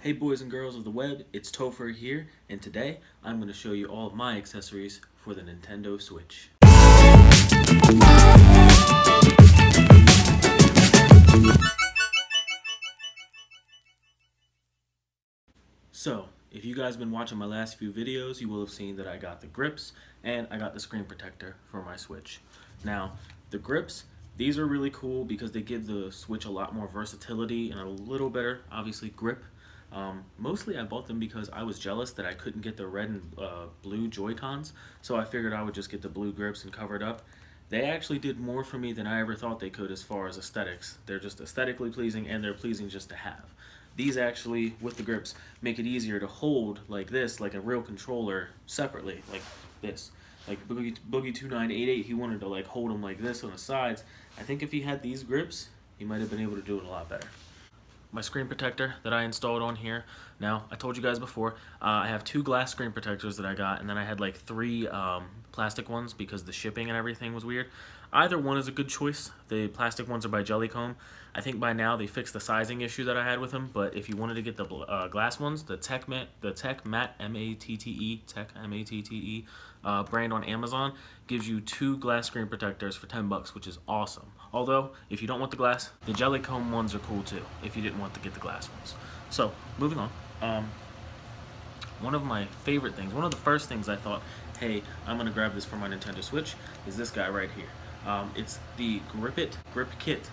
Hey boys and girls of the web, it's Topher here, and today I'm going to show you all of my accessories for the Nintendo Switch. So, if you guys have been watching my last few videos, you will have seen that I got the grips and I got the screen protector for my Switch. Now, the grips, these are really cool because they give the Switch a lot more versatility and a little better, obviously, grip. Mostly I bought them because I was jealous that I couldn't get the red and blue Joy-Cons, so I figured I would just get the blue grips and cover it up. They actually did more for me than I ever thought they could as far as aesthetics. They're just aesthetically pleasing and they're pleasing just to have. These actually, with the grips, make it easier to hold like this, like a real controller, separately, like this. Like Boogie2988, he wanted to like hold them like this on the sides. I think if he had these grips, he might have been able to do it a lot better. My screen protector that I installed on here. Now, I told you guys before, I have 2 glass screen protectors that I got, and then I had like 3 plastic ones because the shipping and everything was weird. Either one is a good choice. The plastic ones are by Jellycomb. I think by now they fixed the sizing issue that I had with them, but if you wanted to get the glass ones, the Tech Matte, M-A-T-T-E, Tech M-A-T-T-E brand on Amazon gives you 2 glass screen protectors for $10, which is awesome. Although, if you don't want the glass, the Jellycomb ones are cool too, if you didn't want to get the glass ones. So, moving on. One of my favorite things, one of the first things I thought, hey, I'm going to grab this for my Nintendo Switch, is this guy right here. It's the Grip Kit,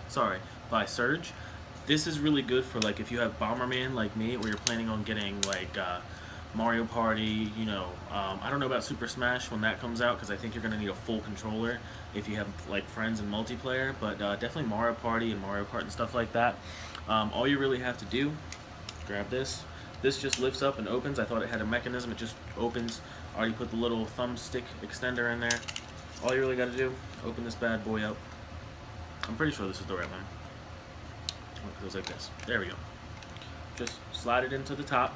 by Surge. This is really good for like if you have Bomberman like me, or you're planning on getting like Mario Party, I don't know about Super Smash when that comes out because I think you're going to need a full controller if you have like friends in multiplayer, but definitely Mario Party and Mario Kart and stuff like that. All you really have to do, grab this. This just lifts up and opens. I thought it had a mechanism, it just opens. I already put the little thumbstick extender in there. All you really got to do, open this bad boy up. I'm pretty sure this is the right one. It goes like this. There we go. Just slide it into the top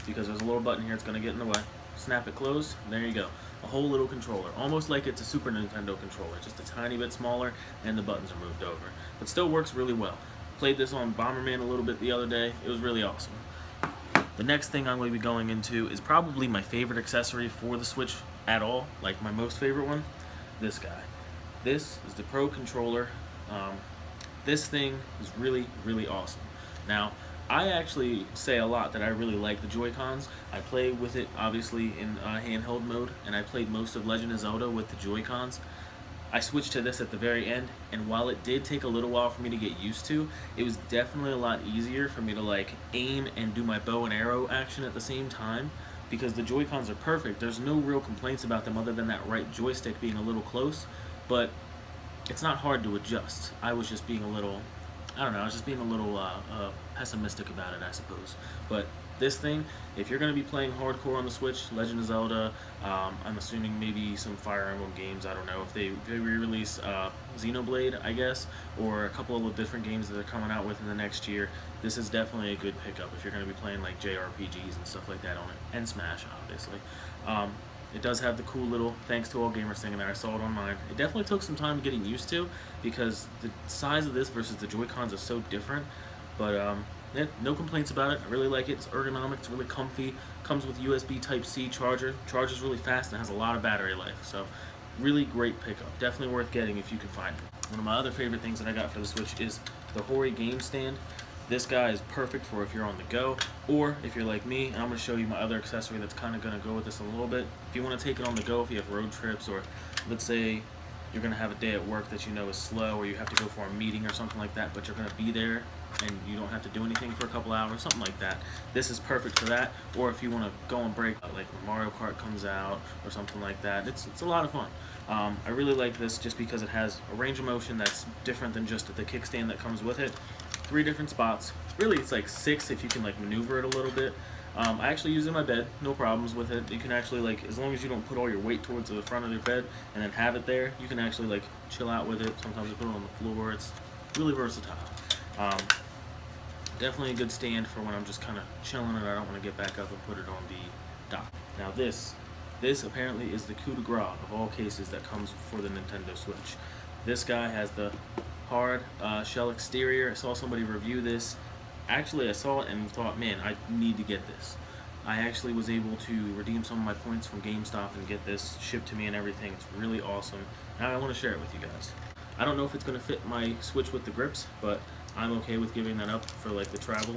because there's a little button here it's going to get in the way. Snap it closed. There you go. A whole little controller. Almost like it's a Super Nintendo controller. Just a tiny bit smaller and the buttons are moved over. But still works really well. Played this on Bomberman a little bit the other day. It was really awesome. The next thing I'm going to be going into is probably my favorite accessory for the Switch at all. Like my most favorite one. This guy. This is the Pro Controller. This thing is really, really awesome. Now, I actually say a lot that I really like the Joy-Cons. I play with it, obviously, in handheld mode, and I played most of Legend of Zelda with the Joy-Cons. I switched to this at the very end, and while it did take a little while for me to get used to, it was definitely a lot easier for me to like aim and do my bow and arrow action at the same time, because the Joy-Cons are perfect. There's no real complaints about them other than that right joystick being a little close, but it's not hard to adjust. I was just being a little, pessimistic about it, I suppose. But this thing, if you're going to be playing hardcore on the Switch, Legend of Zelda, I'm assuming maybe some Fire Emblem games, I don't know, if they re-release Xenoblade, I guess, or a couple of different games that they're coming out with in the next year, this is definitely a good pickup if you're going to be playing like JRPGs and stuff like that on it, and Smash, obviously. It does have the cool little thanks to all gamers thing, and I saw it on mine. It definitely took some time getting used to because the size of this versus the Joy-Cons is so different. But yeah, no complaints about it. I really like it. It's ergonomic. It's really comfy. Comes with USB Type-C charger. Charges really fast and has a lot of battery life. So really great pickup. Definitely worth getting if you can find it. One of my other favorite things that I got for the Switch is the Hori Game Stand. This guy is perfect for if you're on the go, or if you're like me, and I'm going to show you my other accessory that's kind of going to go with this a little bit. If you want to take it on the go, if you have road trips, or let's say you're going to have a day at work that you know is slow, or you have to go for a meeting or something like that, but you're going to be there and you don't have to do anything for a couple hours, something like that. This is perfect for that. Or if you want to go on break, like when Mario Kart comes out or something like that, it's a lot of fun. I really like this just because it has a range of motion that's different than just the kickstand that comes with it. 3 different spots. Really, it's like 6 if you can like maneuver it a little bit. I actually use it in my bed, no problems with it. You can actually like, as long as you don't put all your weight towards the front of your bed and then have it there, you can actually like chill out with it. Sometimes you put it on the floor. It's really versatile. Definitely a good stand for when I'm just kind of chilling and I don't want to get back up and put it on the dock. Now this apparently is the coup de grace of all cases that comes for the Nintendo Switch. This guy has the hard shell exterior. I saw somebody review this. Actually, I saw it and thought, man, I need to get this. I actually was able to redeem some of my points from GameStop and get this shipped to me and everything. It's really awesome. Now I want to share it with you guys. I don't know if it's going to fit my Switch with the grips, but I'm okay with giving that up for like the travel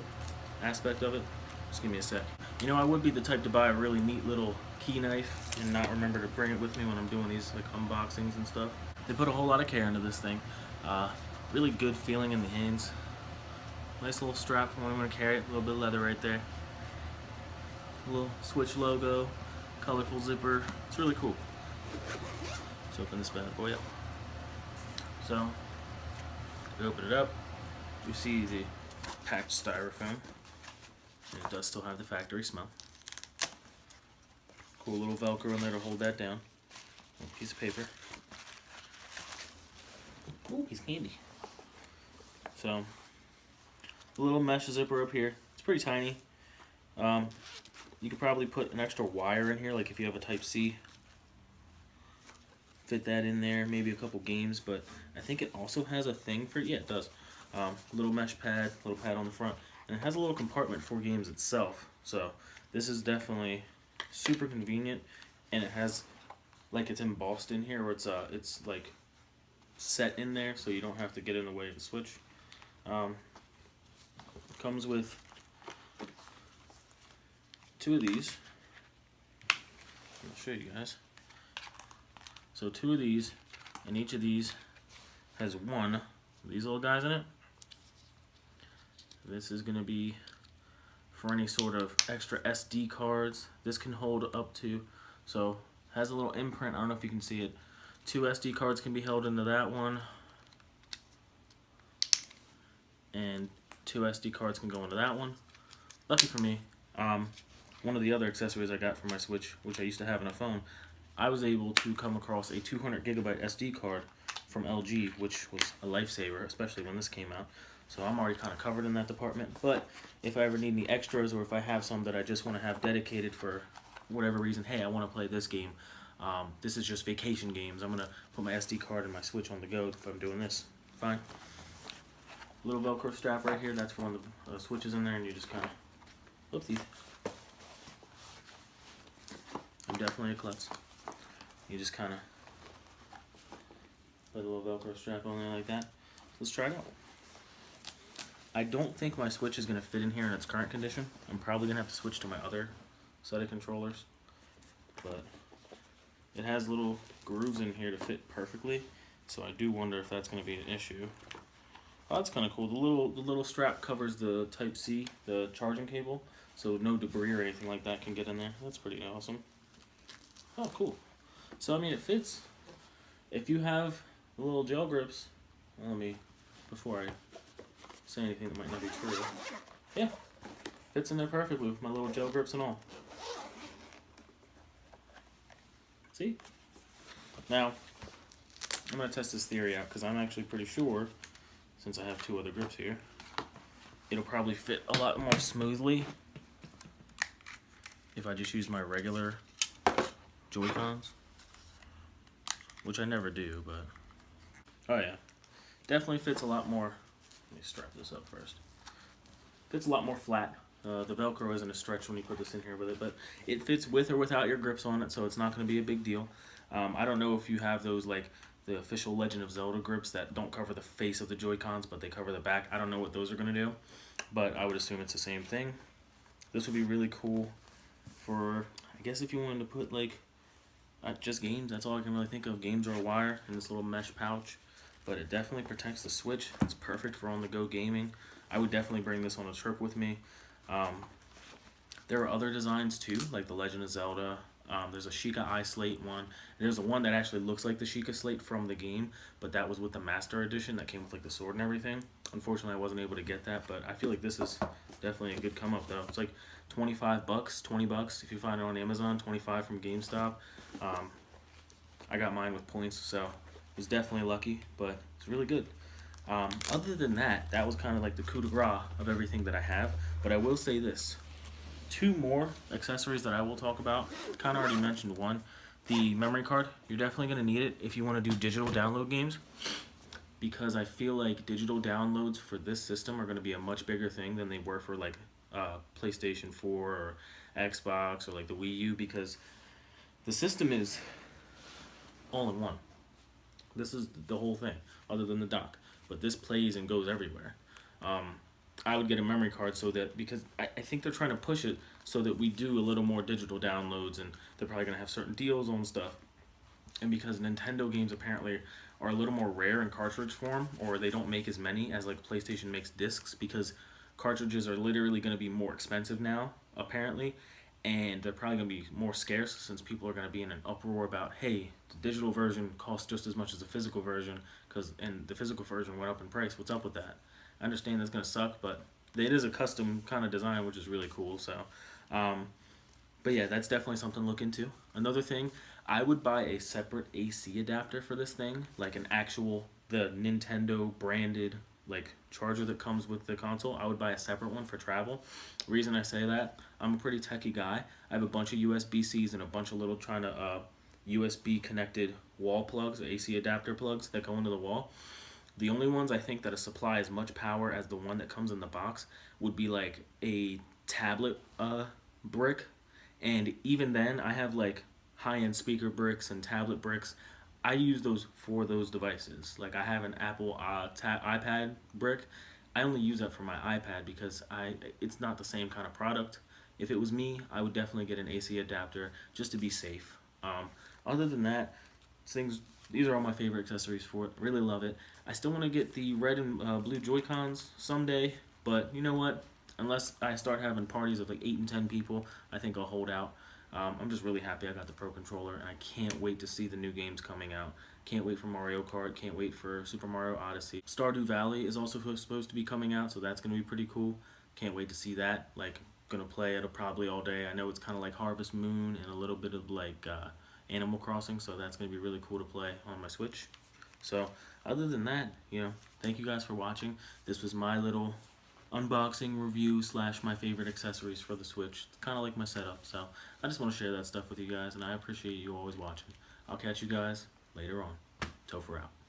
aspect of it. Just give me a sec. You know, I would be the type to buy a really neat little key knife and not remember to bring it with me when I'm doing these like unboxings and stuff. They put a whole lot of care into this thing. Really good feeling in the hands. Nice little strap for when I'm going to carry it. A little bit of leather right there. A little Switch logo. Colorful zipper. It's really cool. Let's open this bad boy up. So, we open it up. You see the packed styrofoam. And it does still have the factory smell. Cool little Velcro in there to hold that down. A piece of paper. Ooh, piece of candy. So, a little mesh zipper up here. It's pretty tiny. You could probably put an extra wire in here, like if you have a Type-C. Fit that in there, maybe a couple games, but I think it also has a thing for, yeah, it does. Little mesh pad, little pad on the front, and it has a little compartment for games itself. So this is definitely super convenient, and it has, like, it's embossed in here, or it's like set in there, so you don't have to get in the way of the Switch. Comes with 2 of these. I'll show you guys. So 2 of these, and each of these has 1 of these little guys in it. This is going to be for any sort of extra SD cards. This can hold up to, so has a little imprint. I don't know if you can see it. 2 SD cards can be held into that one, and 2 SD cards can go into that one. Lucky for me, one of the other accessories I got for my Switch, which I used to have in a phone, I was able to come across a 200 gigabyte SD card from LG, which was a lifesaver, especially when this came out. So I'm already kind of covered in that department. But if I ever need any extras, or if I have some that I just want to have dedicated for whatever reason, hey, I want to play this game. This is just vacation games. I'm going to put my SD card and my Switch on the go if I'm doing this. Fine. Little Velcro strap right here. That's for when the Switch is in there, and you just kind of, oopsies. I'm definitely a klutz. You just kind of put a little Velcro strap on there like that. Let's try it out. I don't think my Switch is going to fit in here in its current condition. I'm probably going to have to switch to my other set of controllers. But it has little grooves in here to fit perfectly. So I do wonder if that's going to be an issue. Oh, that's kind of cool. The little strap covers the Type-C, the charging cable. So no debris or anything like that can get in there. That's pretty awesome. Oh, cool. So, I mean, it fits. If you have the little gel grips, well, before I say anything that might not be true, yeah, fits in there perfectly with my little gel grips and all. See? Now, I'm going to test this theory out, because I'm actually pretty sure, since I have 2 other grips here, it'll probably fit a lot more smoothly if I just use my regular Joy-Cons. Which I never do, but oh yeah, definitely fits a lot more. Let me strap this up first. Fits a lot more flat. The Velcro isn't a stretch when you put this in here with it, but it fits with or without your grips on it, so it's not going to be a big deal. I don't know if you have those, like the official Legend of Zelda grips that don't cover the face of the Joy-Cons, but they cover the back. I don't know what those are going to do, but I would assume it's the same thing. This would be really cool for, I guess, if you wanted to put like just games. That's all I can really think of. Games or a wire in this little mesh pouch. But it definitely protects the Switch. It's perfect for on-the-go gaming. I would definitely bring this on a trip with me. There are other designs too, like the Legend of Zelda. There's a Sheikah Eye Slate one. There's a one that actually looks like the Sheikah Slate from the game, but that was with the Master Edition that came with like the sword and everything. Unfortunately, I wasn't able to get that, but I feel like this is definitely a good come up though. It's like 25 bucks, 20 bucks if you find it on Amazon, 25 from GameStop. I got mine with points, so was definitely lucky, but it's really good. Other than that, that was kind of like the coup de grace of everything that I have. But I will say this. 2 more accessories that I will talk about. Kind of already mentioned one. The memory card. You're definitely going to need it if you want to do digital download games. because I feel like digital downloads for this system are going to be a much bigger thing than they were for like PlayStation 4 or Xbox or like the Wii U, because the system is all in one. This is the whole thing, other than the dock. But this plays and goes everywhere. Um, I would get a memory card so that, because I think they're trying to push it so that we do a little more digital downloads, and they're probably going to have certain deals on stuff. And because Nintendo games apparently are a little more rare in cartridge form, or they don't make as many as like PlayStation makes discs, because cartridges are literally going to be more expensive now, apparently, and they're probably going to be more scarce since people are going to be in an uproar about, hey, the digital version costs just as much as the physical version, and the physical version went up in price. What's up with that? I understand that's going to suck, but it is a custom kind of design, which is really cool. So, um, but yeah, that's definitely something to look into. Another thing, I would buy a separate AC adapter for this thing, like an actual, the Nintendo branded like charger that comes with the console. I would buy a separate one for travel. Reason I say that, I'm a pretty techie guy. I have a bunch of USB-Cs and a bunch of little trying to USB connected wall plugs, AC adapter plugs that go into the wall. The only ones I think that supply as much power as the one that comes in the box would be like a tablet brick, and even then I have like high-end speaker bricks and tablet bricks. I use those for those devices. Like I have an Apple iPad brick. I only use that for my iPad because it's not the same kind of product. If it was me, I would definitely get an AC adapter just to be safe. Other than that, these are all my favorite accessories for it. Really love it. I still want to get the red and blue Joy-Cons someday, but you know what? Unless I start having parties of like 8 and 10 people, I think I'll hold out. I'm just really happy I got the Pro Controller, and I can't wait to see the new games coming out. Can't wait for Mario Kart, can't wait for Super Mario Odyssey. Stardew Valley is also supposed to be coming out, so that's going to be pretty cool. Can't wait to see that. Like, gonna play it probably all day. I know it's kind of like Harvest Moon and a little bit of like Animal Crossing, so that's going to be really cool to play on my Switch. So, other than that, thank you guys for watching. This was my little unboxing review / my favorite accessories for the Switch. It's kind of like my setup, so I just want to share that stuff with you guys, and I appreciate you always watching. I'll catch you guys later on. Topher out.